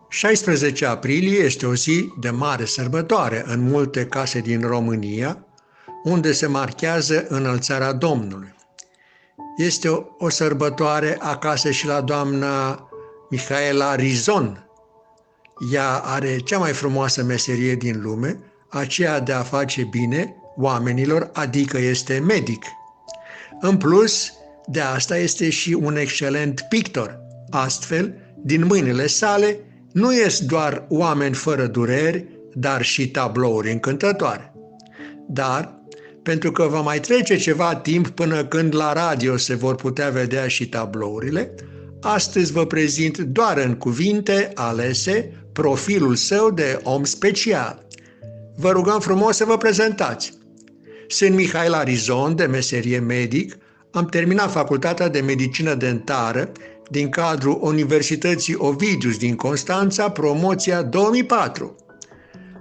16 aprilie este o zi de mare sărbătoare în multe case din România, unde se marchează înălțarea Domnului. Este o sărbătoare acasă și la doamna Mihaela Rizon. Ea are cea mai frumoasă meserie din lume, aceea de a face bine oamenilor, adică este medic. În plus, de asta este și un excelent pictor. Astfel, din mâinile sale nu ies doar oameni fără dureri, dar și tablouri încântătoare. Dar, pentru că va mai trece ceva timp până când la radio se vor putea vedea și tablourile, astăzi vă prezint doar în cuvinte alese profilul său de om special. Vă rugăm frumos să vă prezentați. Sunt Mihaela Rizon, de meserie medic, am terminat facultatea de medicină dentară din cadrul Universității Ovidius din Constanța, promoția 2004.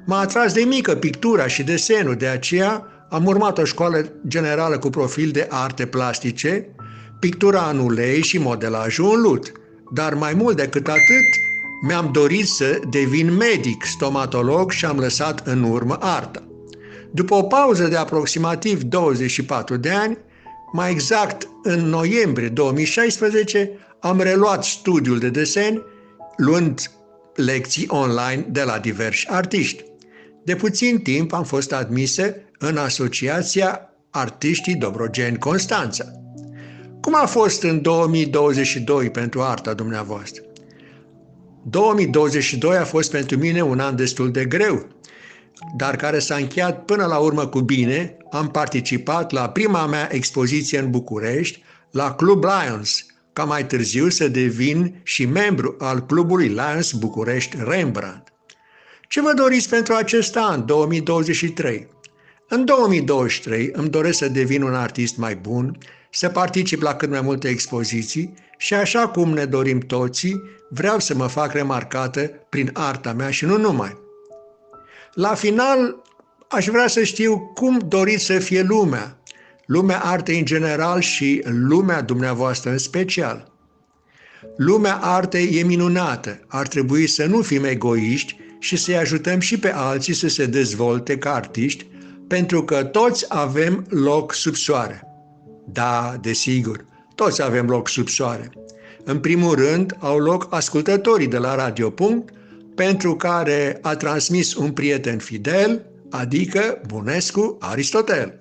M-a atras de mică pictura și desenul, de aceea am urmat o școală generală cu profil de arte plastice, pictura în ulei și modelajul în lut. Dar mai mult decât atât, mi-am dorit să devin medic, stomatolog și am lăsat în urmă arta. După o pauză de aproximativ 24 de ani, mai exact în noiembrie 2016, am reluat studiul de desen, luând lecții online de la diversi artiști. De puțin timp am fost admisă în Asociația Artiștii Dobrogeni Constanța. Cum a fost în 2022 pentru arta dumneavoastră? 2022 a fost pentru mine un an destul de greu, dar care s-a încheiat până la urmă cu bine. Am participat la prima mea expoziție în București, la Club Lions, ca mai târziu să devin și membru al Clubului Lions București Rembrandt. Ce vă doriți pentru acest an, 2023? În 2023 îmi doresc să devin un artist mai bun, să particip la cât mai multe expoziții și, așa cum ne dorim toții, vreau să mă fac remarcată prin arta mea și nu numai. La final, aș vrea să știu cum doriți să fie lumea artei în general și lumea dumneavoastră în special. Lumea artei e minunată, ar trebui să nu fim egoiști și să-i ajutăm și pe alții să se dezvolte ca artiști, pentru că toți avem loc sub soare. Da, desigur, toți avem loc sub soare. În primul rând, au loc ascultătorii de la Radio Punct, pentru care a transmis un prieten fidel, adică Bunescu Aristotel.